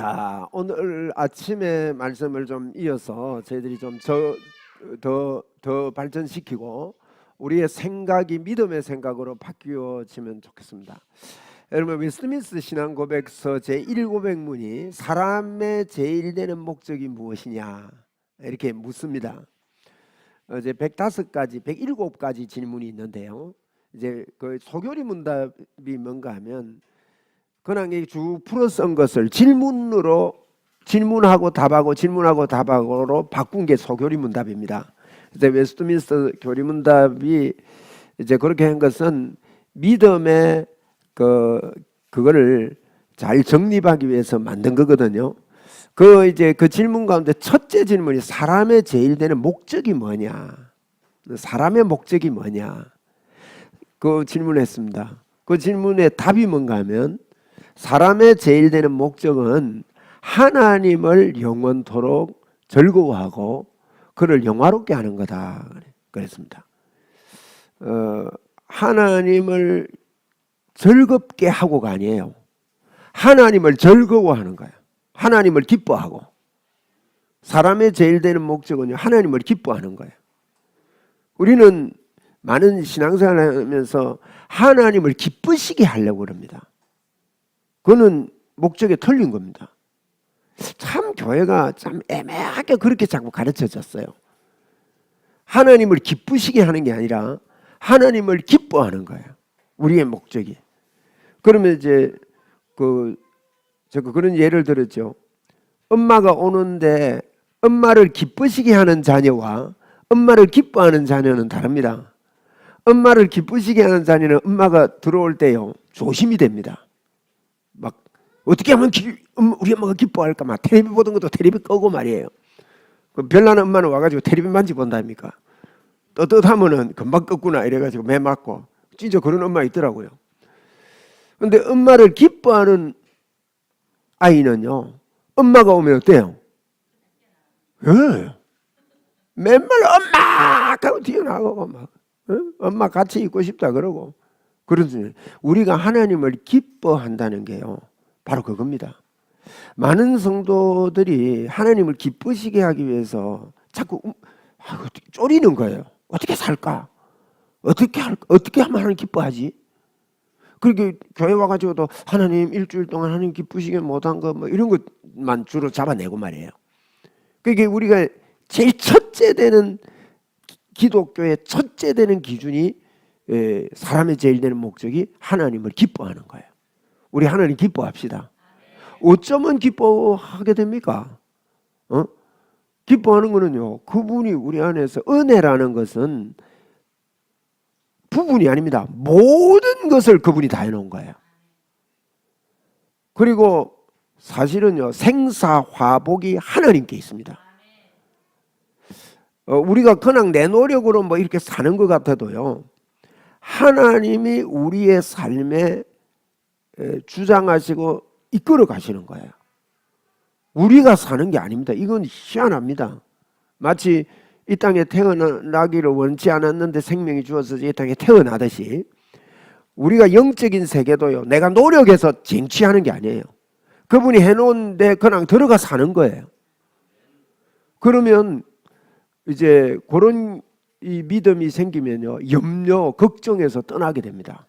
자, 오늘 아침에 말씀을 좀 이어서 저희들이 좀 더 발전시키고 우리의 생각이 믿음의 생각으로 바뀌어지면 좋겠습니다. 여러분, 웨스트민스터 신앙고백서 제1고백문이 사람의 제일 되는 목적이 무엇이냐 이렇게 묻습니다. 이제 105가지, 107가지 질문이 있는데요. 이제 그 소교리 문답이 뭔가 하면 그냥 쭉 풀어 쓴 것을 질문하고 답하고로 바꾼 게 소교리 문답입니다. 이제 웨스트민스터 교리 문답이 이제 그렇게 한 것은 믿음의 그거를 잘 정립하기 위해서 만든 거거든요. 그 질문 가운데 첫째 질문이 사람의 제일 되는 목적이 뭐냐? 사람의 목적이 뭐냐? 그 질문했습니다. 그 질문의 답이 뭔가 하면 사람의 제일 되는 목적은 하나님을 영원토록 즐거워하고 그를 영화롭게 하는 거다 그랬습니다. 하나님을 즐겁게 하고가 아니에요. 하나님을 즐거워하는 거예요. 하나님을 기뻐하고. 사람의 제일 되는 목적은요, 하나님을 기뻐하는 거예요. 우리는 많은 신앙생활을 하면서 하나님을 기쁘시게 하려고 합니다. 그거는 목적에 틀린 겁니다. 참 교회가 참 애매하게 그렇게 자꾸 가르쳐졌어요. 하나님을 기쁘시게 하는 게 아니라 하나님을 기뻐하는 거예요. 우리의 목적이. 그러면 이제 그런 예를 들었죠. 엄마가 오는데 엄마를 기쁘시게 하는 자녀와 엄마를 기뻐하는 자녀는 다릅니다. 엄마를 기쁘시게 하는 자녀는 엄마가 들어올 때요, 조심이 됩니다. 막 어떻게 하면 우리 엄마가 기뻐할까? 막 텔레비 보던 것도 텔레비 끄고 말이에요. 그 별나는 엄마는 와가지고 텔레비 만지 본답니까? 떳떳하면은 금방 껐구나 이래가지고 매 맞고 진짜 그런 엄마 있더라고요. 근데 엄마를 기뻐하는 아이는요, 엄마가 오면 어때요? 예. 맨날 엄마 하고 튀어나오고 막 엄마 같이 있고 싶다 그러고. 그런 우리가 하나님을 기뻐한다는 게요, 바로 그겁니다. 많은 성도들이 하나님을 기쁘시게 하기 위해서 자꾸 쪼리는 거예요. 어떻게 살까? 어떻게 하면 하나님 기뻐하지? 그렇게 교회 와가지고도 하나님 일주일 동안 하나님 기쁘시게 못한 거 뭐 이런 것만 주로 잡아내고 말이에요. 그게 우리가 제일 첫째 되는 기독교의 첫째 되는 기준이 사람의 제일 되는 목적이 하나님을 기뻐하는 거예요. 우리 하나님 기뻐합시다. 어쩌면 기뻐하게 됩니까? 기뻐하는 거는요, 그분이 우리 안에서, 은혜라는 것은 부분이 아닙니다. 모든 것을 그분이 다 해놓은 거예요. 그리고 사실은요, 생사화복이 하나님께 있습니다. 우리가 그냥 내 노력으로 뭐 이렇게 사는 것 같아도요, 하나님이 우리의 삶에 주장하시고 이끌어 가시는 거예요. 우리가 사는 게 아닙니다. 이건 희한합니다. 마치 이 땅에 태어나기를 원치 않았는데 생명이 주어서 이 땅에 태어나듯이 우리가 영적인 세계도요, 내가 노력해서 쟁취하는 게 아니에요. 그분이 해놓은데 그냥 들어가 사는 거예요. 그러면 이제 그런 이 믿음이 생기면요, 염려, 걱정에서 떠나게 됩니다.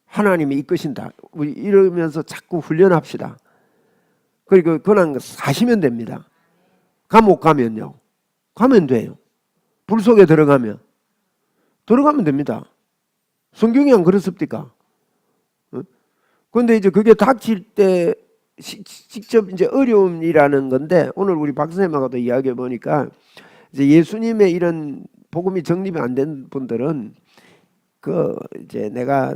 하나님이 이끄신다. 우리 이러면서 자꾸 훈련합시다. 그리고 그냥 사시면 됩니다. 감옥 가면요, 가면 돼요. 불 속에 들어가면 됩니다. 성경이 안 그렇습니까? 그런데 이제 그게 닥칠 때 직접 이제 어려움이라는 건데, 오늘 우리 박사님하고도 이야기해 보니까 이제 예수님의 이런 복음이 정립이 안 된 분들은 이제 내가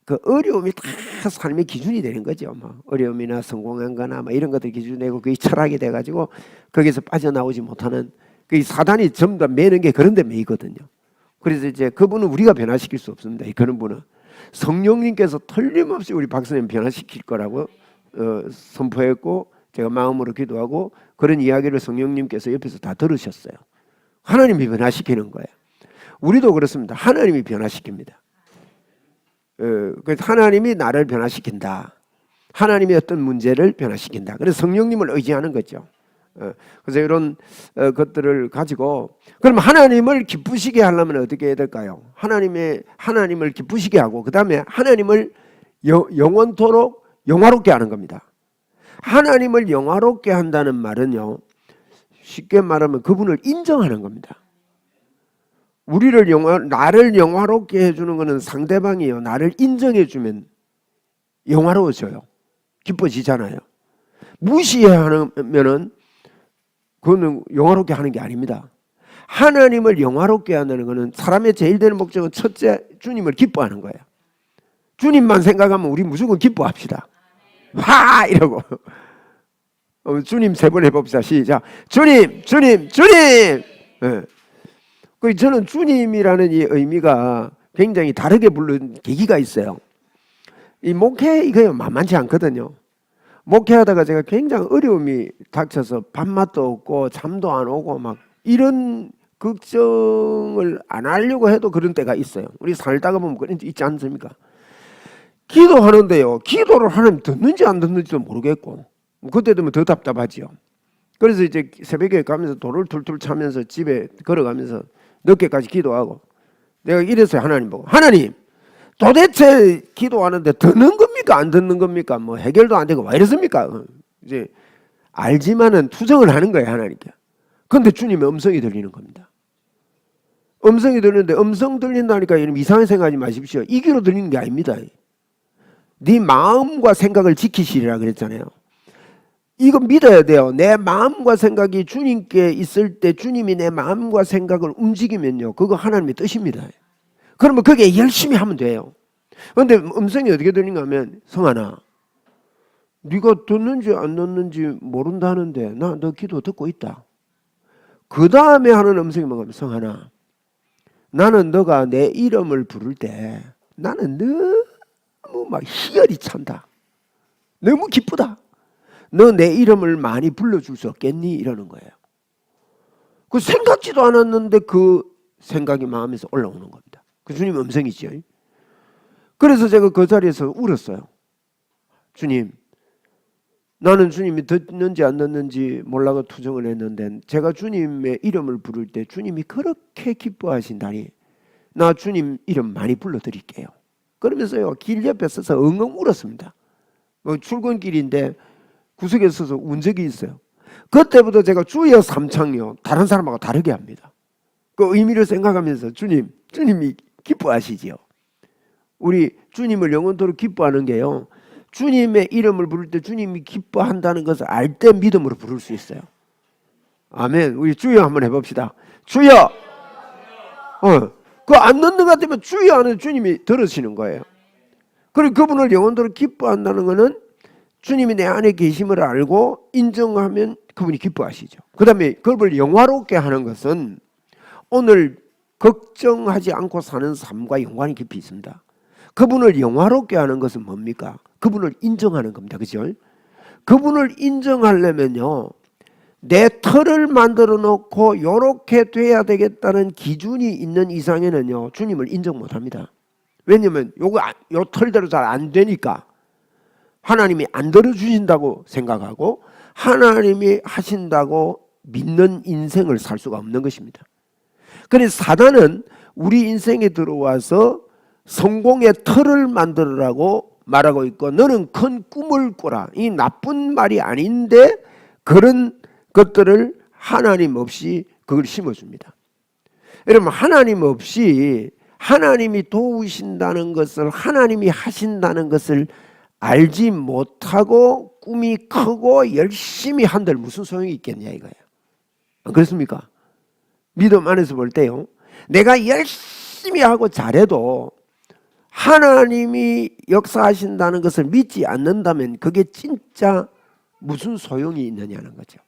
그 어려움이 다 삶의 기준이 되는 거죠. 뭐 어려움이나 성공한 거나 뭐 이런 것들 기준이 되고 그게 철학이 돼가지고 거기서 빠져나오지 못하는, 그 사단이 전부 다 매는 게 그런 데 매이거든요. 그래서 이제 그분은 우리가 변화시킬 수 없습니다. 그런 분은 성령님께서 틀림없이 우리 박사님 변화시킬 거라고 선포했고, 제가 마음으로 기도하고 그런 이야기를 성령님께서 옆에서 다 들으셨어요. 하나님이 변화시키는 거예요. 우리도 그렇습니다. 하나님이 변화시킵니다. 그래서 하나님이 나를 변화시킨다. 하나님의 어떤 문제를 변화시킨다. 그래서 성령님을 의지하는 거죠. 그래서 이런 것들을 가지고, 그럼 하나님을 기쁘시게 하려면 어떻게 해야 될까요? 하나님을 기쁘시게 하고, 그 다음에 하나님을 영원토록 영화롭게 하는 겁니다. 하나님을 영화롭게 한다는 말은요, 쉽게 말하면 그분을 인정하는 겁니다. 나를 영화롭게 해주는 것은 상대방이요, 나를 인정해주면 영화로워져요. 기뻐지잖아요. 무시하면은 그거는 영화롭게 하는 게 아닙니다. 하나님을 영화롭게 한다는 것은 사람의 제일 되는 목적은 첫째, 주님을 기뻐하는 거예요. 주님만 생각하면 우리 무조건 기뻐합시다. 와! 이러고. 주님 3번 해봅시다. 시작. 주님, 주님, 주님! 네. 저는 주님이라는 이 의미가 굉장히 다르게 부른 계기가 있어요. 이 목회, 이거 만만치 않거든요. 목회하다가 제가 굉장히 어려움이 닥쳐서 밥맛도 없고 잠도 안 오고 막 이런 걱정을 안 하려고 해도 그런 때가 있어요. 우리 살다가 보면 그런 게 있지 않습니까? 기도하는데요, 기도를 하나님 듣는지 안 듣는지도 모르겠고, 그때 되면 더 답답하지요. 그래서 이제 새벽에 가면서 도를 툴툴 차면서 집에 걸어가면서 늦게까지 기도하고, 내가 이랬어요. 하나님 보고, 하나님 도대체 기도하는데 듣는 겁니까 안 듣는 겁니까? 뭐 해결도 안 되고 왜 이랬습니까? 이제 알지만은 투정을 하는 거예요, 하나님께. 근데 주님의 음성이 들리는 겁니다. 음성이 들리는데, 음성 들린다니까 이상하게 생각하지 마십시오. 이 귀로 들리는 게 아닙니다. 네 마음과 생각을 지키시리라 그랬잖아요. 이거 믿어야 돼요. 내 마음과 생각이 주님께 있을 때 주님이 내 마음과 생각을 움직이면요, 그거 하나님의 뜻입니다. 그러면 그게 열심히 하면 돼요. 그런데 음성이 어떻게 들리는가 하면, 성환아, 네가 듣는지 안 듣는지 모른다는데 나 너 기도 듣고 있다. 그 다음에 하는 음성이 뭔가, 성환아, 나는 너가 내 이름을 부를 때 나는 너무 막 희열이 찬다. 너무 기쁘다. 너 내 이름을 많이 불러줄 수 없겠니? 이러는 거예요. 그 생각지도 않았는데 그 생각이 마음에서 올라오는 겁니다. 그 주님 음성이지요. 그래서 제가 그 자리에서 울었어요. 주님, 나는 주님이 듣는지 안 듣는지 몰라가 투정을 했는데, 제가 주님의 이름을 부를 때 주님이 그렇게 기뻐하신다니 나 주님 이름 많이 불러드릴게요. 그러면서요, 길 옆에 서서 엉엉 울었습니다. 출근길인데 구석에 서서 운 적이 있어요. 그때부터 제가 주여 삼창요 다른 사람하고 다르게 합니다. 그 의미를 생각하면서 주님이 기뻐하시지요. 우리 주님을 영원토록 기뻐하는 게요, 주님의 이름을 부를 때 주님이 기뻐한다는 것을 알 때 믿음으로 부를 수 있어요. 아멘. 우리 주여 한번 해봅시다. 주여. 그 안 넣는 것 같으면 주여 하는 주님이 들으시는 거예요. 그리고 그분을 영원토록 기뻐한다는 것은 주님이 내 안에 계심을 알고 인정하면 그분이 기뻐하시죠. 그 다음에 그걸 영화롭게 하는 것은 오늘 걱정하지 않고 사는 삶과 연관이 깊이 있습니다. 그분을 영화롭게 하는 것은 뭡니까? 그분을 인정하는 겁니다. 그죠? 그분을 인정하려면요, 내 틀을 만들어 놓고 이렇게 돼야 되겠다는 기준이 있는 이상에는요, 주님을 인정 못 합니다. 왜냐면 요 틀대로 잘 안 되니까 하나님이 안 들어주신다고 생각하고 하나님이 하신다고 믿는 인생을 살 수가 없는 것입니다. 그래서 사단은 우리 인생에 들어와서 성공의 틀을 만들으라고 말하고 있고, 너는 큰 꿈을 꾸라. 이 나쁜 말이 아닌데 그런 것들을 하나님 없이 그걸 심어줍니다. 여러분, 하나님 없이 하나님이 도우신다는 것을, 하나님이 하신다는 것을 알지 못하고 꿈이 크고 열심히 한들 무슨 소용이 있겠냐 이거예요. 안 그렇습니까? 믿음 안에서 볼 때요, 내가 열심히 하고 잘해도 하나님이 역사하신다는 것을 믿지 않는다면 그게 진짜 무슨 소용이 있느냐는 거죠.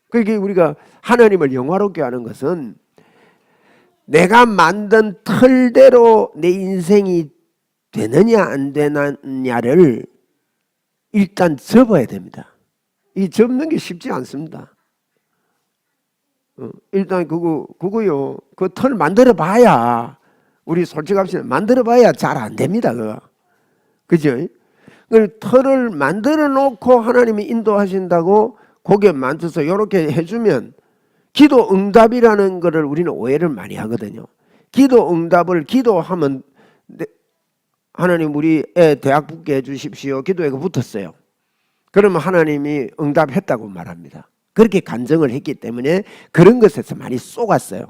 그러니까 우리가 하나님을 영화롭게 하는 것은 내가 만든 틀대로 내 인생이 되느냐 안 되느냐를 일단 접어야 됩니다. 이 접는 게 쉽지 않습니다. 일단 그거요, 그 틀 만들어 봐야, 우리 솔직합시다, 만들어 봐야 잘 안 됩니다. 그거. 그죠? 틀을 만들어 놓고 하나님이 인도하신다고 고개 만져서 이렇게 해주면 기도 응답이라는 것을 우리는 오해를 많이 하거든요. 기도 응답을 기도하면 하나님 우리 애 대학 붙게 해주십시오. 기도회가 붙었어요. 그러면 하나님이 응답했다고 말합니다. 그렇게 간증을 했기 때문에 그런 것에서 많이 쏘갔어요.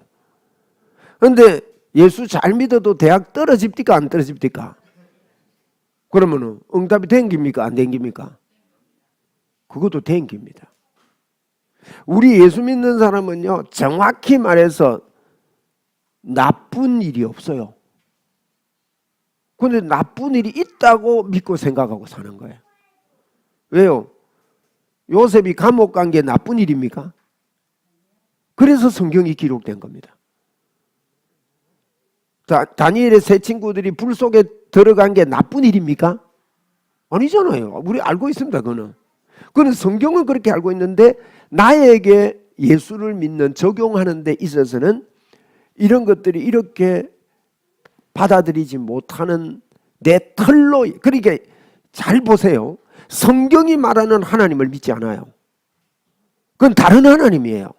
그런데 예수 잘 믿어도 대학 떨어집니까 안 떨어집니까? 그러면 응답이 댕깁니까 안 댕깁니까? 그것도 댕깁니다. 우리 예수 믿는 사람은요, 정확히 말해서 나쁜 일이 없어요. 그런데 나쁜 일이 있다고 믿고 생각하고 사는 거예요. 왜요? 요셉이 감옥 간 게 나쁜 일입니까? 그래서 성경이 기록된 겁니다. 다니엘의 세 친구들이 불 속에 들어간 게 나쁜 일입니까? 아니잖아요. 우리 알고 있습니다. 그거는 성경은 그렇게 알고 있는데 나에게 예수를 믿는 적용하는 데 있어서는 이런 것들이 이렇게 받아들이지 못하는 내 틀로, 그러니까 잘 보세요. 성경이 말하는 하나님을 믿지 않아요. 그건 다른 하나님이에요.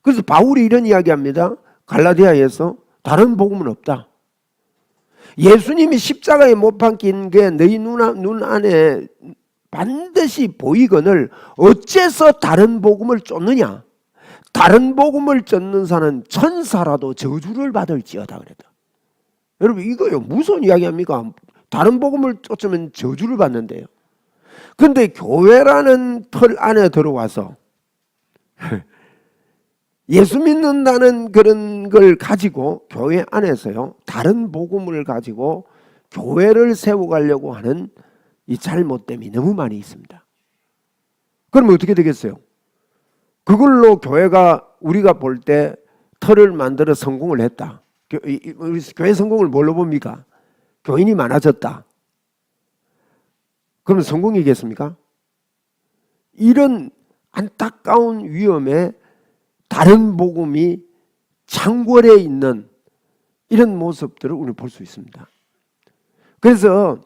그래서 바울이 이런 이야기합니다. 갈라디아에서 다른 복음은 없다. 예수님이 십자가에 못 박힌 게 너희 눈 안에 반드시 보이거늘 어째서 다른 복음을 쫓느냐? 다른 복음을 쫓는 자는 천사라도 저주를 받을지어다 그랬다. 여러분 이거요 무슨 이야기합니까? 다른 복음을 쫓으면 저주를 받는데요. 그런데 교회라는 틀 안에 들어와서 예수 믿는다는 그런 걸 가지고 교회 안에서요 다른 복음을 가지고 교회를 세워가려고 하는 이 잘못됨이 너무 많이 있습니다. 그러면 어떻게 되겠어요? 그걸로 교회가 우리가 볼 때 틀을 만들어 성공을 했다. 교회 성공을 뭘로 봅니까? 교인이 많아졌다. 그러면 성공이겠습니까? 이런 안타까운 위험에 다른 복음이 창궐해 있는 이런 모습들을 우리는 볼 수 있습니다. 그래서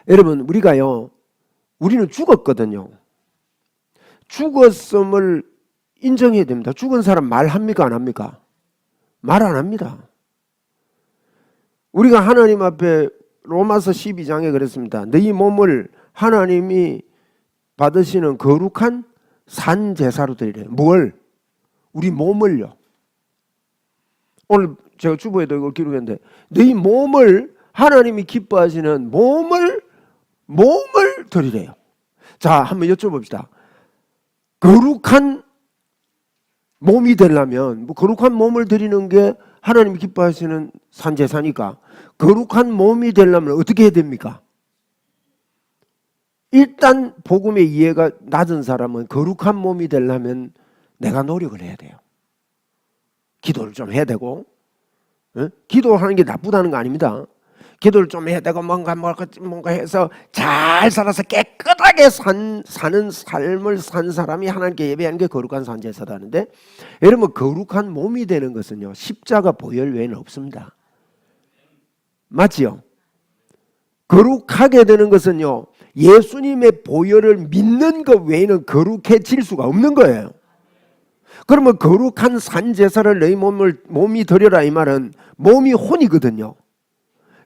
여러분 우리가요 우리는 죽었거든요. 죽었음을 인정해야 됩니다. 죽은 사람 말합니까 안 합니까? 말 안 합니다. 우리가 하나님 앞에 로마서 12장에 그랬습니다. 너희 몸을 하나님이 받으시는 거룩한 산 제사로 드리래요. 뭘? 우리 몸을요. 오늘 제가 주보에도 이걸 기록했는데 너희 몸을 하나님이 기뻐하시는 몸을 드리래요. 자, 한번 여쭤봅시다. 거룩한 몸이 되려면 거룩한 몸을 드리는 게 하나님이 기뻐하시는 산제사니까 거룩한 몸이 되려면 어떻게 해야 됩니까? 일단 복음의 이해가 낮은 사람은 거룩한 몸이 되려면 내가 노력을 해야 돼요. 기도를 좀 해야 되고, 기도하는 게 나쁘다는 거 아닙니다. 기도를 좀 해야 되고 뭔가 해서 잘 살아서 깨끗하게 사는 삶을 산 사람이 하나님께 예배하는 게 거룩한 산제사다는데, 여러분 거룩한 몸이 되는 것은요 십자가 보혈 외에는 없습니다. 맞지요? 거룩하게 되는 것은요 예수님의 보혈을 믿는 것 외에는 거룩해질 수가 없는 거예요. 그러면 거룩한 산제사를 너희 몸이 드려라 이 말은 몸이 혼이거든요.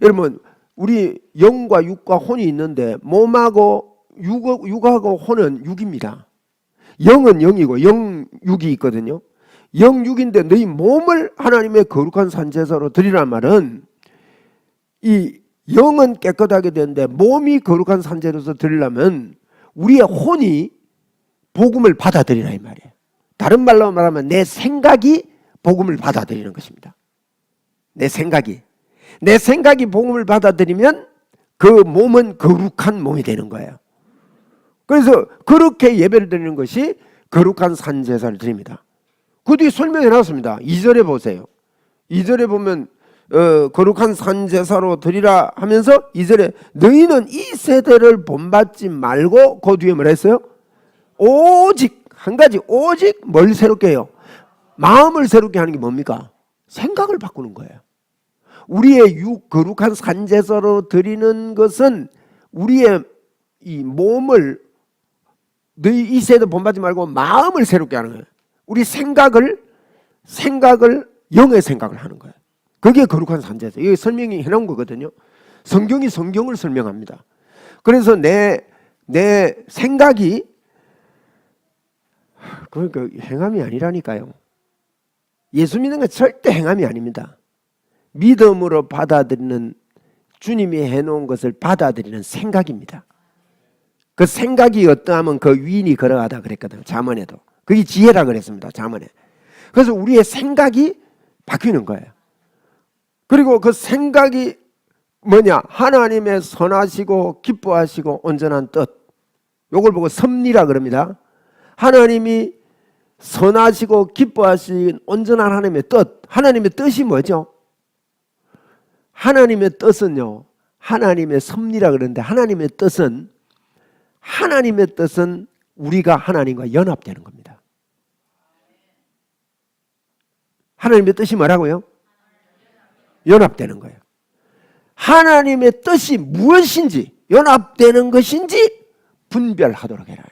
여러분 우리 영과 육과 혼이 있는데 몸하고 육하고 혼은 육입니다. 영은 영이고 영육이 있거든요. 영육인데 너희 몸을 하나님의 거룩한 산제사로 드리란 말은 이 영은 깨끗하게 되는데 몸이 거룩한 산제사로 드리려면 우리의 혼이 복음을 받아들이라 이 말이에요. 다른 말로 말하면 내 생각이 복음을 받아들이는 것입니다. 내 생각이 복음을 받아들이면 그 몸은 거룩한 몸이 되는 거예요. 그래서 그렇게 예배를 드리는 것이 거룩한 산제사를 드립니다. 그 뒤에 설명해 놨습니다. 2절에 보세요. 2절에 보면 거룩한 산제사로 드리라 하면서 2절에 너희는 이 세대를 본받지 말고 그 뒤에 뭐라 했어요? 오직 한 가지 오직 뭘 새롭게 해요? 마음을 새롭게 하는 게 뭡니까? 생각을 바꾸는 거예요. 우리의 육 거룩한 산제사로 드리는 것은 우리의 이 몸을, 너희 이 세대 본받지 말고 마음을 새롭게 하는 거예요. 우리 생각을 영의 생각을 하는 거예요. 그게 거룩한 산제사. 이게 설명이 해놓은 거거든요. 성경이 성경을 설명합니다. 그래서 내 생각이, 그러니까 행함이 아니라니까요. 예수 믿는 건 절대 행함이 아닙니다. 믿음으로 받아들이는, 주님이 해놓은 것을 받아들이는 생각입니다. 그 생각이 어떠하면 그 위인이 걸어가다 그랬거든요. 잠언에도. 그게 지혜라 그랬습니다. 잠언에. 그래서 우리의 생각이 바뀌는 거예요. 그리고 그 생각이 뭐냐? 하나님의 선하시고 기뻐하시고 온전한 뜻. 요걸 보고 섭리라 그럽니다. 하나님이 선하시고 기뻐하신 온전한 하나님의 뜻. 하나님의 뜻이 뭐죠? 하나님의 뜻은요, 하나님의 섭리라 그러는데, 하나님의 뜻은 우리가 하나님과 연합되는 겁니다. 하나님의 뜻이 뭐라고요? 연합되는 거예요. 하나님의 뜻이 무엇인지, 연합되는 것인지 분별하도록 해라.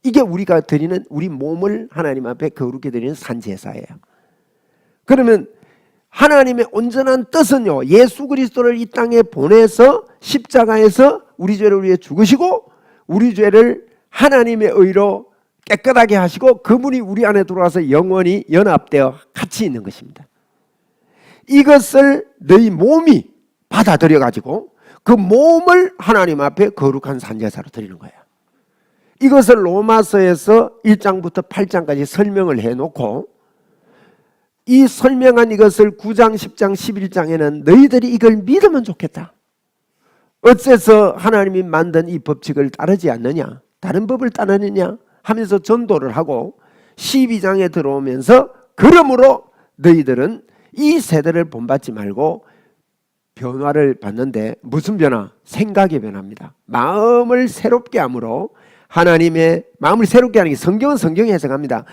이게 우리가 드리는, 우리 몸을 하나님 앞에 거룩히 드리는 산제사예요. 그러면 하나님의 온전한 뜻은요, 예수 그리스도를 이 땅에 보내서 십자가에서 우리 죄를 위해 죽으시고 우리 죄를 하나님의 의로 깨끗하게 하시고 그분이 우리 안에 들어와서 영원히 연합되어 같이 있는 것입니다. 이것을 너희 몸이 받아들여 가지고 그 몸을 하나님 앞에 거룩한 산제사로 드리는 거예요. 이것을 로마서에서 1장부터 8장까지 설명을 해놓고, 이 설명한 이것을 9장, 10장, 11장에는 너희들이 이걸 믿으면 좋겠다. 어째서 하나님이 만든 이 법칙을 따르지 않느냐, 다른 법을 따르느냐 하면서 전도를 하고, 12장에 들어오면서 그러므로 너희들은 이 세대를 본받지 말고 변화를 받는데, 무슨 변화? 생각의 변화입니다. 마음을 새롭게 함으로, 하나님의 마음을 새롭게 하는 게, 성경은 성경이 해석합니다.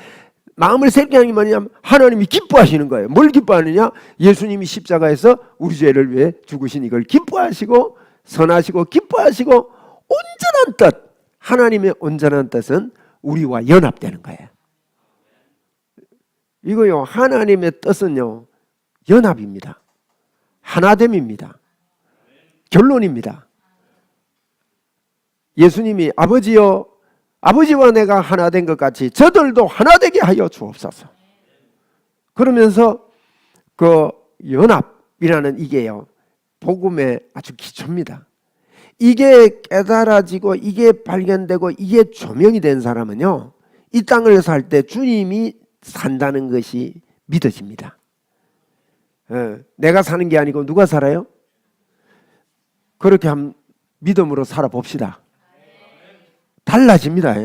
마음을 새롭게 하는 게 뭐냐면 하나님이 기뻐하시는 거예요. 뭘 기뻐하느냐? 예수님이 십자가에서 우리 죄를 위해 죽으신 이걸 기뻐하시고, 선하시고 기뻐하시고 온전한 뜻, 하나님의 온전한 뜻은 우리와 연합되는 거예요. 이거요, 하나님의 뜻은요, 연합입니다. 하나됨입니다. 결론입니다. 예수님이 아버지여, 아버지와 내가 하나 된 것 같이 저들도 하나 되게 하여 주옵소서. 그러면서 그 연합이라는 이게요, 복음의 아주 기초입니다. 이게 깨달아지고 이게 발견되고 이게 조명이 된 사람은요, 이 땅을 살 때 주님이 산다는 것이 믿어집니다. 내가 사는 게 아니고 누가 살아요? 그렇게 한번 믿음으로 살아봅시다. 달라집니다.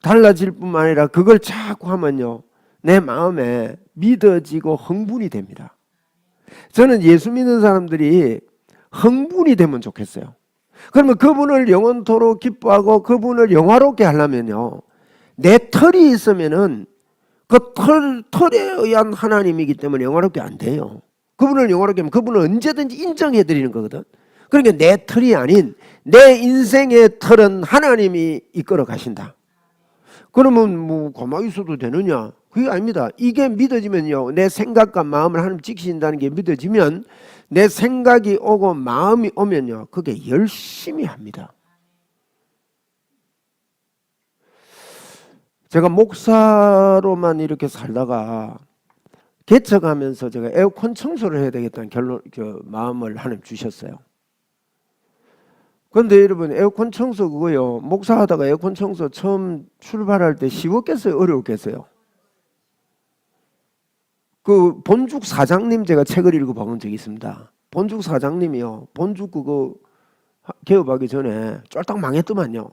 달라질 뿐만 아니라 그걸 자꾸 하면요, 내 마음에 믿어지고 흥분이 됩니다. 저는 예수 믿는 사람들이 흥분이 되면 좋겠어요. 그러면 그분을 영원토록 기뻐하고 그분을 영화롭게 하려면요, 내 털이 있으면은 그 털에 의한 하나님이기 때문에 영화롭게 안 돼요. 그분을 영화롭게 하면 그분을 언제든지 인정해 드리는 거거든. 그러니까 내 털이 아닌 내 인생의 털은 하나님이 이끌어 가신다. 그러면 뭐 가만히 있어도 되느냐? 그게 아닙니다. 이게 믿어지면요, 내 생각과 마음을 하나님 지키신다는 게 믿어지면, 내 생각이 오고 마음이 오면요, 그게 열심히 합니다. 제가 목사로만 이렇게 살다가 개척하면서 제가 에어컨 청소를 해야 되겠다는 마음을 하나님 주셨어요. 그런데 여러분, 에어컨 청소 그거요, 목사하다가 에어컨 청소 처음 출발할 때 쉬웠겠어요? 어려웠겠어요? 그 본죽 사장님, 제가 책을 읽어본 적이 있습니다. 본죽 사장님이요, 본죽 그거 개업하기 전에 쫄딱 망했더만요.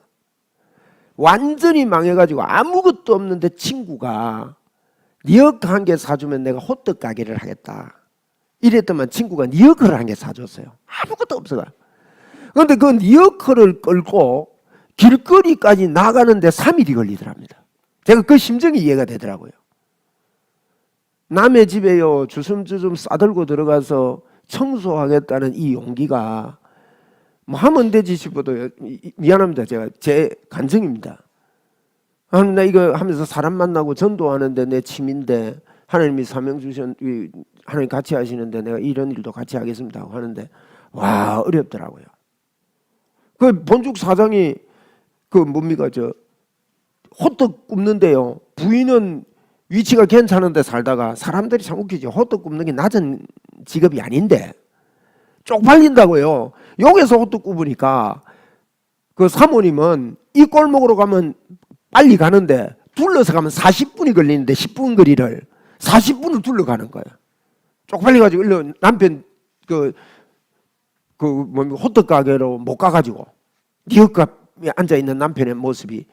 완전히 망해가지고 아무것도 없는데 친구가 니어크 1개 사주면 내가 호떡 가게를 하겠다 이랬더만, 친구가 니어크를 1개 사줬어요. 아무것도 없어요. 그런데 그 니어크를 끌고 길거리까지 나가는데 3일이 걸리더랍니다. 제가 그 심정이 이해가 되더라고요. 남의 집에요 주섬주섬 싸들고 들어가서 청소하겠다는 이 용기가 뭐 하면 되지 싶어도 미안합니다. 제가 제 간증입니다. 나 이거 하면서 사람 만나고 전도하는데 내 취미인데 하나님이 사명 주신 하나님 같이 하시는데 내가 이런 일도 같이 하겠습니다 하고 하는데 와 어렵더라고요. 그 본죽 사장이 그 뭡니까 저 호떡 굽는데요. 부인은 위치가 괜찮은데 살다가 사람들이 참 웃기죠. 호떡 굽는 게 낮은 직업이 아닌데 쪽팔린다고요. 여기서 호떡 굽으니까 그 사모님은 이 골목으로 가면 빨리 가는데 둘러서 가면 40분이 걸리는데 10분 거리를 40분을 둘러가는 거예요. 쪽팔려가지고 일로 남편 호떡 가게로 못 가가지고 니엇값에 앉아있는 남편의 모습이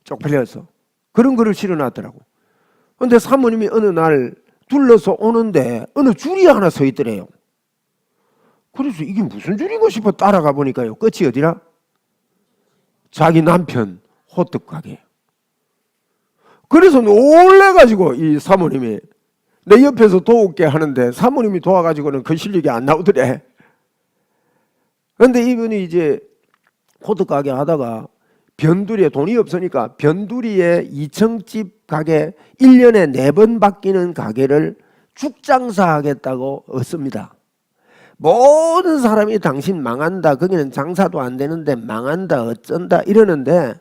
쪽팔려서 그런 거를 실어놨더라고. 그런데 사모님이 어느 날 둘러서 오는데 어느 줄이 하나 서 있더래요. 그래서 이게 무슨 줄인가 싶어 따라가 보니까요. 끝이 어디라? 자기 남편 호떡 가게. 그래서 놀래가지고 이 사모님이 내 옆에서 도울게 하는데 사모님이 도와가지고는 그 실력이 안 나오더래. 그런데 이분이 이제 호떡 가게 하다가 변두리에 돈이 없으니까 변두리에 2층집 가게 1년에 4번 바뀌는 가게를 죽장사하겠다고 얻습니다. 모든 사람이 당신 망한다. 거기는 장사도 안 되는데 망한다. 어쩐다. 이러는데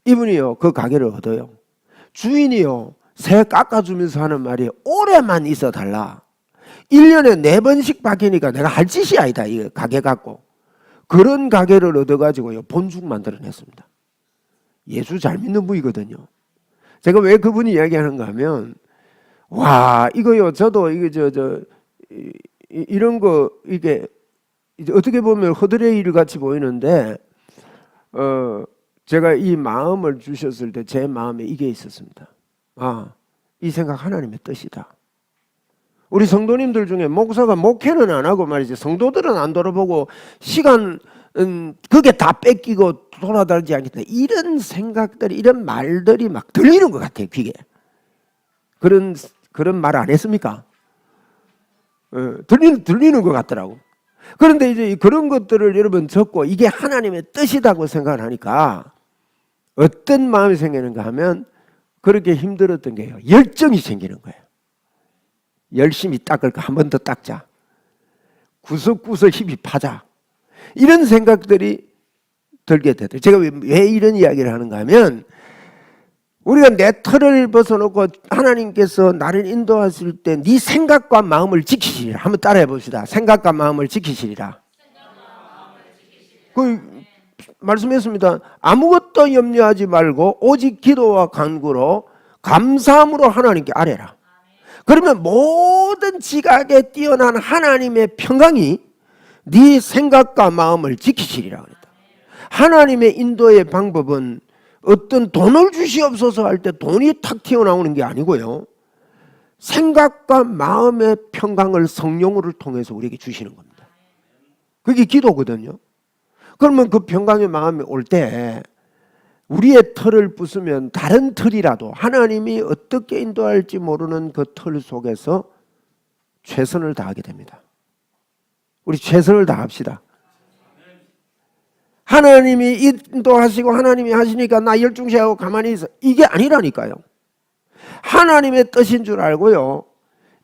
이분이요. 그 가게를 얻어요. 주인이요. 새 깎아주면서 하는 말이 오래만 있어 달라. 1년에 4번씩 바뀌니까 내가 할 짓이 아니다. 이 가게 갖고. 그런 가게를 얻어가지고요. 본죽 만들어냈습니다. 예수 잘 믿는 분이거든요. 제가 왜 그분이 이야기하는가 하면 와 이거요. 저도 이게 이런 거 이게 이제 어떻게 보면 허드레 일 같이 보이는데 제가 이 마음을 주셨을 때 제 마음에 이게 있었습니다. 이 생각 하나님의 뜻이다. 우리 성도님들 중에 목사가 목회는 안 하고 말이지 성도들은 안 돌아보고 시간 그게 다 뺏기고 돌아다니지 않겠다. 이런 생각들이 이런 말들이 막 들리는 것 같아요. 귀에. 그런 말 안 했습니까? 들리는 것 같더라고. 그런데 이제 그런 것들을 여러분 적고 이게 하나님의 뜻이라고 생각을 하니까 어떤 마음이 생기는가 하면 그렇게 힘들었던 게요. 열정이 생기는 거예요. 열심히 닦을 거 한 번 더 닦자. 구석구석 힘이 파자. 이런 생각들이 들게 되더라고요. 제가 왜 이런 이야기를 하는가 하면 우리가 내 틀을 벗어놓고 하나님께서 나를 인도하실 때 네 생각과 마음을 지키시리라. 한번 따라해 봅시다. 생각과 마음을 지키시리라. 그 말씀했습니다. 아무것도 염려하지 말고 오직 기도와 간구로 감사함으로 하나님께 아뢰라. 그러면 모든 지각에 뛰어난 하나님의 평강이 네 생각과 마음을 지키시리라 그랬다. 하나님의 인도의 방법은 어떤 돈을 주시옵소서 할 때 돈이 탁 튀어나오는 게 아니고요. 생각과 마음의 평강을 성령을 통해서 우리에게 주시는 겁니다. 그게 기도거든요. 그러면 그 평강의 마음이 올 때 우리의 틀을 부수면 다른 틀이라도 하나님이 어떻게 인도할지 모르는 그 틀 속에서 최선을 다하게 됩니다. 우리 최선을 다합시다. 하나님이 인도하시고 하나님이 하시니까 나 열중시하고 가만히 있어. 이게 아니라니까요. 하나님의 뜻인 줄 알고요.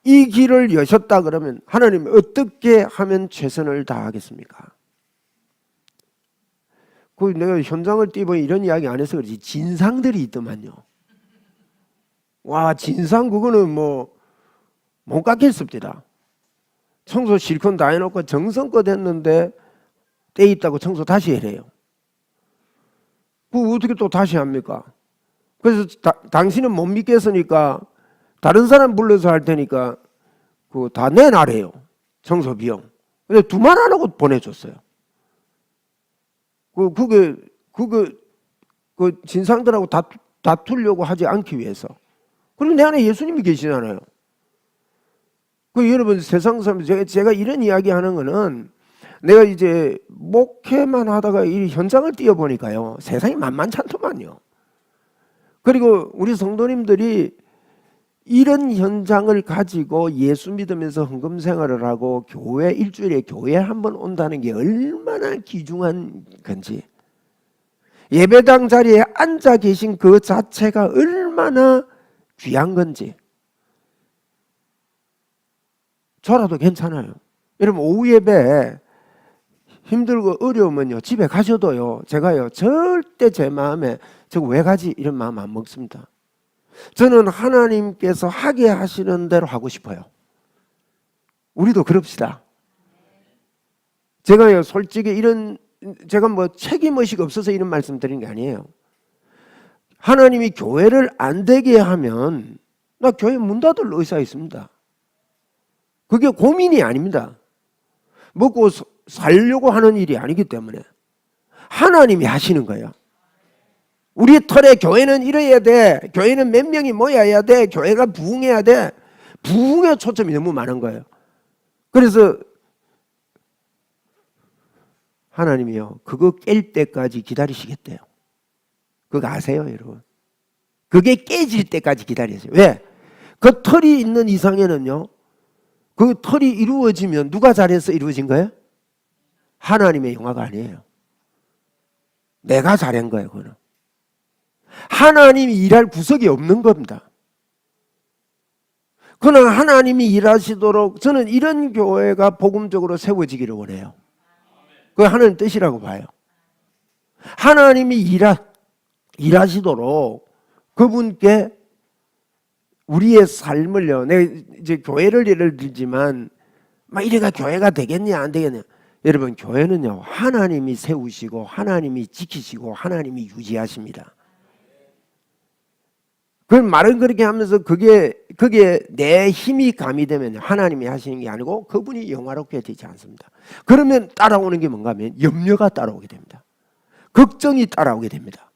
이 길을 여셨다 그러면 하나님 어떻게 하면 최선을 다하겠습니까? 내가 현장을 뛰보니 이런 이야기 안 해서 그렇지 진상들이 있더만요. 와 진상 그거는 뭐 못 깎겠습니다. 청소 실컷 다 해놓고 정성껏 했는데 때 있다고 청소 다시 해래요. 그거 어떻게 또 다시 합니까? 그래서 당신은 못 믿겠으니까 다른 사람 불러서 할 테니까 그거 다 내놔래요. 청소 비용. 근데 두말 안 하고 보내줬어요. 그 진상들하고 다투려고 하지 않기 위해서. 그리고 내 안에 예수님이 계시잖아요. 여러분 세상 사람 제가 이런 이야기 하는 거는 내가 이제 목회만 하다가 이 현장을 뛰어보니까요. 세상이 만만치 않더만요. 그리고 우리 성도님들이 이런 현장을 가지고 예수 믿으면서 헌금 생활을 하고 교회 일주일에 교회 한 번 온다는 게 얼마나 귀중한 건지, 예배당 자리에 앉아 계신 그 자체가 얼마나 귀한 건지. 저라도 괜찮아요. 여러분 오후 예배 힘들고 어려우면요 집에 가셔도요 제가요 절대 제 마음에 저거 왜 가지 이런 마음 안 먹습니다. 저는 하나님께서 하게 하시는 대로 하고 싶어요. 우리도 그럽시다. 제가요 솔직히 이런, 제가 뭐 책임의식 없어서 이런 말씀 드리는 게 아니에요. 하나님이 교회를 안 되게 하면 나 교회 문 닫을 의사 있습니다. 그게 고민이 아닙니다. 먹고 살려고 하는 일이 아니기 때문에 하나님이 하시는 거예요. 우리 털에 교회는 이래야 돼, 교회는 몇 명이 모여야 돼, 교회가 부흥해야 돼. 부흥에 초점이 너무 많은 거예요. 그래서 하나님이요 그거 깰 때까지 기다리시겠대요. 그거 아세요 여러분? 그게 깨질 때까지 기다리세요. 왜? 그 털이 있는 이상에는요 그 털이 이루어지면 누가 잘해서 이루어진 거예요? 하나님의 영화가 아니에요. 내가 잘한 거예요. 그거는 하나님이 일할 구석이 없는 겁니다. 그러나 하나님이 일하시도록 저는 이런 교회가 복음적으로 세워지기를 원해요. 그게 하나님 뜻이라고 봐요. 하나님이 일하시도록 그분께 우리의 삶을요, 내가 이제 교회를 예를 들지만 막 이래가 교회가 되겠냐 안 되겠냐. 여러분 교회는요 하나님이 세우시고 하나님이 지키시고 하나님이 유지하십니다. 그 말은 그렇게 하면서 그게 내 힘이 가미되면 하나님이 하시는 게 아니고 그분이 영화롭게 되지 않습니다. 그러면 따라오는 게 뭔가 하면 염려가 따라오게 됩니다. 걱정이 따라오게 됩니다.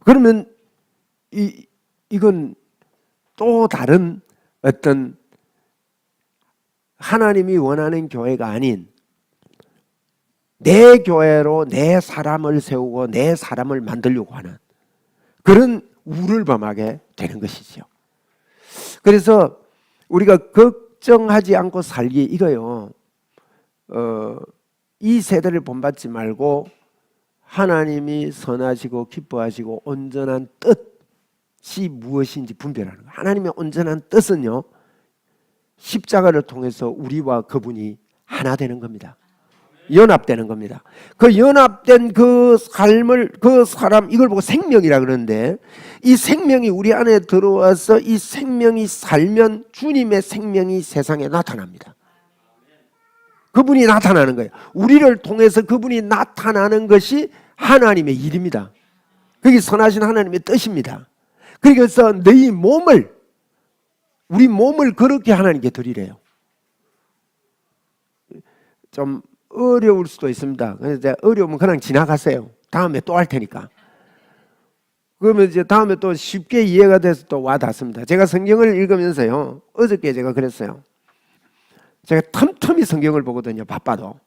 그러면 이건 또 다른 어떤 하나님이 원하는 교회가 아닌 내 교회로 내 사람을 세우고 내 사람을 만들려고 하는 그런 우를 범하게 되는 것이죠. 그래서 우리가 걱정하지 않고 살기 이거요. 이 세대를 본받지 말고 하나님이 선하시고 기뻐하시고 온전한 뜻이 무엇인지 분별하는 거예요. 하나님의 온전한 뜻은요 십자가를 통해서 우리와 그분이 하나 되는 겁니다. 연합되는 겁니다. 그 연합된 그 삶을, 그 사람, 이걸 보고 생명이라 그러는데 이 생명이 우리 안에 들어와서 이 생명이 살면 주님의 생명이 세상에 나타납니다. 그분이 나타나는 거예요. 우리를 통해서 그분이 나타나는 것이 하나님의 일입니다. 그게 선하신 하나님의 뜻입니다. 그래서 너희 몸을, 우리 몸을 그렇게 하나님께 드리래요. 좀 어려울 수도 있습니다. 그래서 어려우면 그냥 지나가세요. 다음에 또 할 테니까. 그러면 이제 다음에 또 쉽게 이해가 돼서 또 와닿습니다. 제가 성경을 읽으면서요, 어저께 제가 그랬어요. 제가 틈틈이 성경을 보거든요. 바빠도.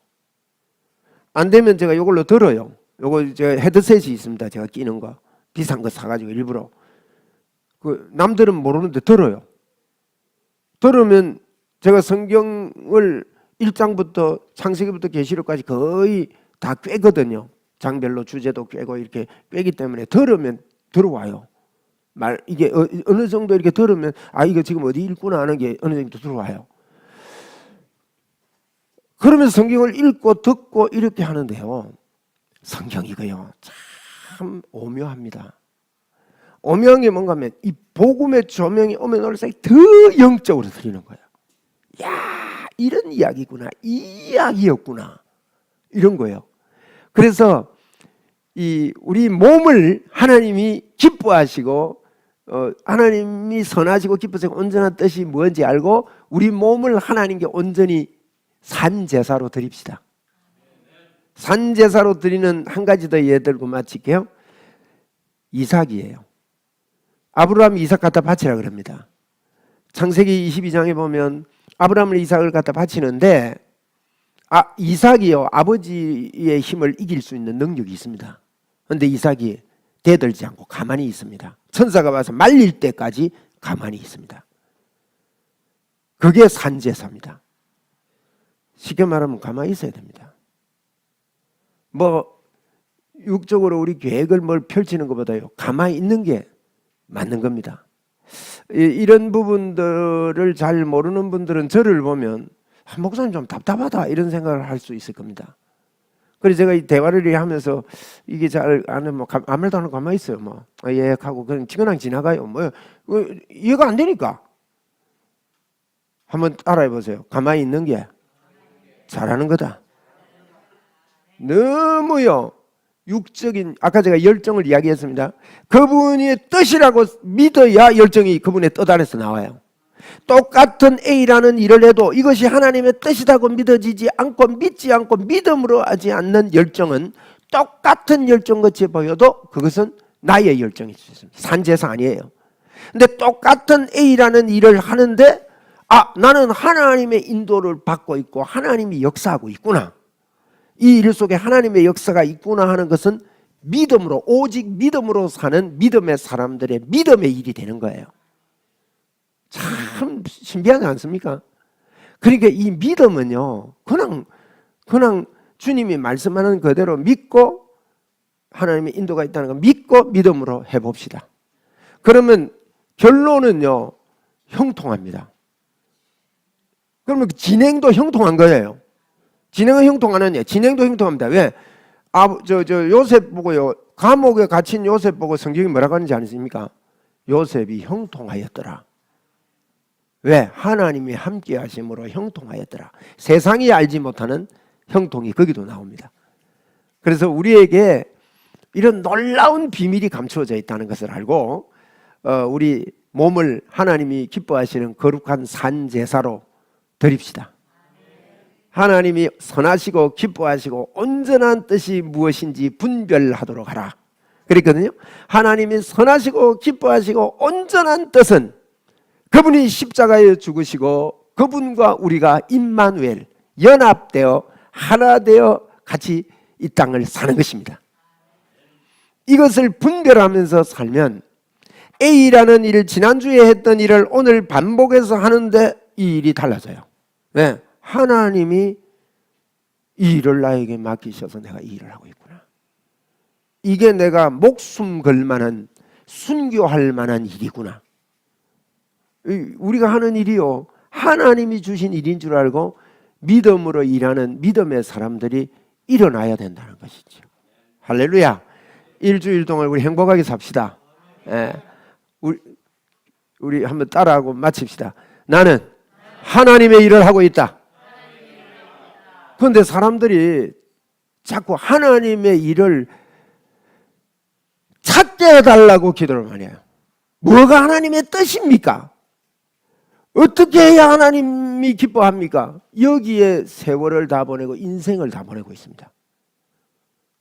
안 되면 제가 이걸로 들어요. 요거 제가 헤드셋이 있습니다. 제가 끼는 거. 비싼 거 사가지고 일부러. 그 남들은 모르는데 들어요. 들으면 제가 성경을 1장부터 창세기부터 계시록까지 거의 다 꿰거든요. 장별로 주제도 꿰고 이렇게 꿰기 때문에 들으면 들어와요. 이게 어느 정도 이렇게 들으면 아 이거 지금 어디 읽구나 하는 게 어느 정도 들어와요. 그러면서 성경을 읽고 듣고 이렇게 하는데요. 성경 이거요 참 오묘합니다. 오묘한 게 뭔가 하면 이 복음의 조명이 오면 올수록 더 영적으로 들리는 거예요. 야 이런 이야기구나, 이 이야기였구나, 이런 거예요. 그래서 이 우리 몸을 하나님이 기뻐하시고 하나님이 선하시고 기쁘시고 온전한 뜻이 뭔지 알고 우리 몸을 하나님께 온전히 산제사로 드립시다. 산제사로 드리는 한 가지 더 예를 들고 마칠게요. 이삭이에요. 아브라함이 이삭 갖다 바치라 그럽니다. 창세기 22장에 보면 아브라함을 이삭을 갖다 바치는데 이삭이요 아버지의 힘을 이길 수 있는 능력이 있습니다. 그런데 이삭이 대들지 않고 가만히 있습니다. 천사가 와서 말릴 때까지 가만히 있습니다. 그게 산제사입니다. 쉽게 말하면 가만히 있어야 됩니다. 뭐 육적으로 우리 계획을 뭘 펼치는 것보다요, 가만히 있는 게 맞는 겁니다. 이런 부분들을 잘 모르는 분들은 저를 보면 목사님 좀 답답하다 이런 생각을 할 수 있을 겁니다. 그래서 제가 이 대화를 하면서 이게 잘 안 하면 아무 말도 안 하고 가만히 있어요. 뭐 예 하고 그냥 그냥 지나가요. 뭐 이해가 안 되니까. 한번 따라해 보세요. 가만히 있는 게 잘하는 거다. 너무요 육적인, 아까 제가 열정을 이야기했습니다. 그분의 뜻이라고 믿어야 열정이 그분의 뜻 안에서 나와요. 똑같은 A라는 일을 해도 이것이 하나님의 뜻이라고 믿어지지 않고 믿지 않고 믿음으로 하지 않는 열정은 똑같은 열정같이 보여도 그것은 나의 열정일 수 있습니다. 산제사 아니에요. 근데 똑같은 A라는 일을 하는데 나는 하나님의 인도를 받고 있고 하나님이 역사하고 있구나, 이 일 속에 하나님의 역사가 있구나 하는 것은 믿음으로, 오직 믿음으로 사는 믿음의 사람들의 믿음의 일이 되는 거예요. 참 신비하지 않습니까? 그러니까 이 믿음은요, 그냥 주님이 말씀하는 그대로 믿고 하나님의 인도가 있다는 거 믿고 믿음으로 해봅시다. 그러면 결론은요, 형통합니다. 그러면 진행도 형통한 거예요. 진행은 형통하느냐? 진행도 형통합니다. 왜? 요셉 보고요, 감옥에 갇힌 요셉 보고 성경이 뭐라고 하는지 아십니까? 요셉이 형통하였더라. 왜? 하나님이 함께 하심으로 형통하였더라. 세상이 알지 못하는 형통이 거기도 나옵니다. 그래서 우리에게 이런 놀라운 비밀이 감추어져 있다는 것을 알고 우리 몸을 하나님이 기뻐하시는 거룩한 산제사로 드립시다. 하나님이 선하시고 기뻐하시고 온전한 뜻이 무엇인지 분별하도록 하라 그랬거든요. 하나님이 선하시고 기뻐하시고 온전한 뜻은 그분이 십자가에 죽으시고 그분과 우리가 임마누엘 연합되어 하나 되어 같이 이 땅을 사는 것입니다. 이것을 분별하면서 살면 A라는 일, 지난주에 했던 일을 오늘 반복해서 하는데 이 일이 달라져요. 왜? 하나님이 이 일을 나에게 맡기셔서 내가 이 일을 하고 있구나. 이게 내가 목숨 걸 만한, 순교할 만한 일이구나. 우리가 하는 일이요, 하나님이 주신 일인 줄 알고 믿음으로 일하는 믿음의 사람들이 일어나야 된다는 것이죠. 할렐루야. 일주일 동안 우리 행복하게 삽시다. 우리 한번 따라하고 마칩시다. 나는 하나님의 일을 하고 있다. 그런데 사람들이 자꾸 하나님의 일을 찾게 해달라고 기도를 많이 해요. 뭐가 하나님의 뜻입니까? 어떻게 해야 하나님이 기뻐합니까? 여기에 세월을 다 보내고 인생을 다 보내고 있습니다.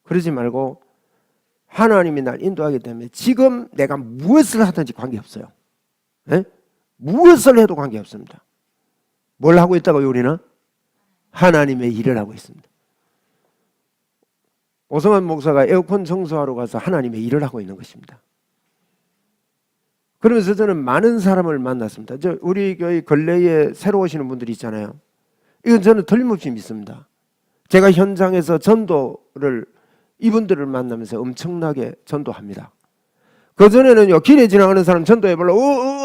그러지 말고 하나님이 날 인도하기 때문에 지금 내가 무엇을 하든지 관계없어요. 네? 무엇을 해도 관계없습니다. 뭘 하고 있다고요? 우리는 하나님의 일을 하고 있습니다. 오성환 목사가 에어컨 청소하러 가서 하나님의 일을 하고 있는 것입니다. 그러면서 저는 많은 사람을 만났습니다. 우리 교회 근래에 새로 오시는 분들이 있잖아요. 이건 저는 틀림없이 믿습니다. 제가 현장에서 전도를 이분들을 만나면서 엄청나게 전도합니다. 그전에는요, 길에 지나가는 사람 전도해보려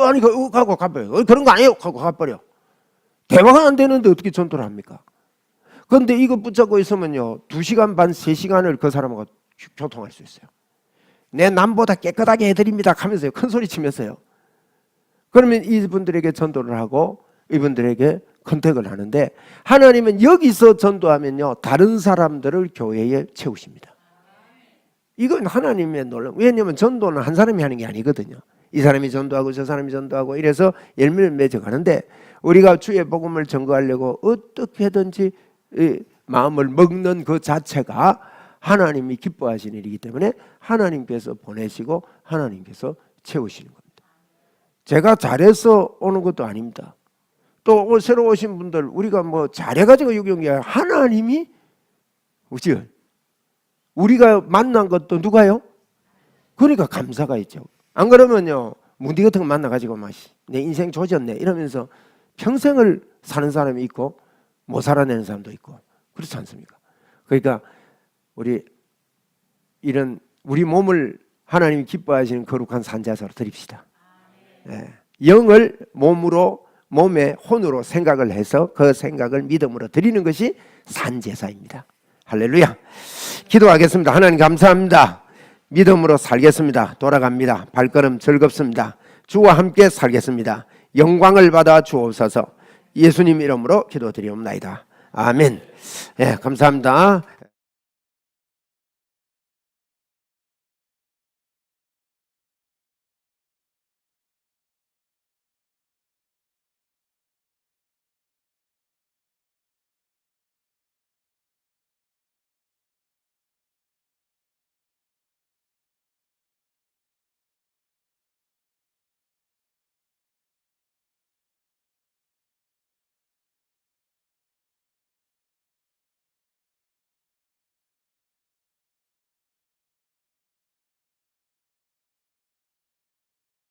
아니 하고 가버려. 그런 거 아니에요 하고 가버려. 대화가 안 되는데 어떻게 전도를 합니까? 그런데 이거 붙잡고 있으면요, 2시간 반, 3시간을 그 사람하고 교통할 수 있어요. 내 남보다 깨끗하게 해드립니다 하면서요, 큰 소리 치면서요. 그러면 이분들에게 전도를 하고 이분들에게 컨택을 하는데, 하나님은 여기서 전도하면요, 다른 사람들을 교회에 채우십니다. 이건 하나님의 놀라움. 왜냐하면 전도는 한 사람이 하는 게 아니거든요. 이 사람이 전도하고 저 사람이 전도하고 이래서 열매를 맺어가는데, 우리가 주의 복음을 전거하려고 어떻게든지 마음을 먹는 그 자체가 하나님이 기뻐하시는 일이기 때문에 하나님께서 보내시고 하나님께서 채우시는 겁니다. 제가 잘해서 오는 것도 아닙니다. 또 새로 오신 분들, 우리가 뭐 잘해가지고 여기 온 게 아니라 하나님이 그죠? 우리가 만난 것도 누가요? 그러니까 감사가 있죠. 안 그러면요, 문디 같은 거 만나가지고 막 내 인생 조졌네 이러면서 평생을 사는 사람이 있고 못 살아내는 사람도 있고 그렇지 않습니까? 그러니까 우리 몸을 하나님이 기뻐하시는 거룩한 산제사로 드립시다. 예. 영을 몸에 혼으로 생각을 해서 그 생각을 믿음으로 드리는 것이 산제사입니다. 할렐루야. 기도하겠습니다. 하나님 감사합니다. 믿음으로 살겠습니다. 돌아갑니다. 발걸음 즐겁습니다. 주와 함께 살겠습니다. 영광을 받아 주옵소서. 예수님 이름으로 기도드리옵나이다. 아멘. 예, 감사합니다.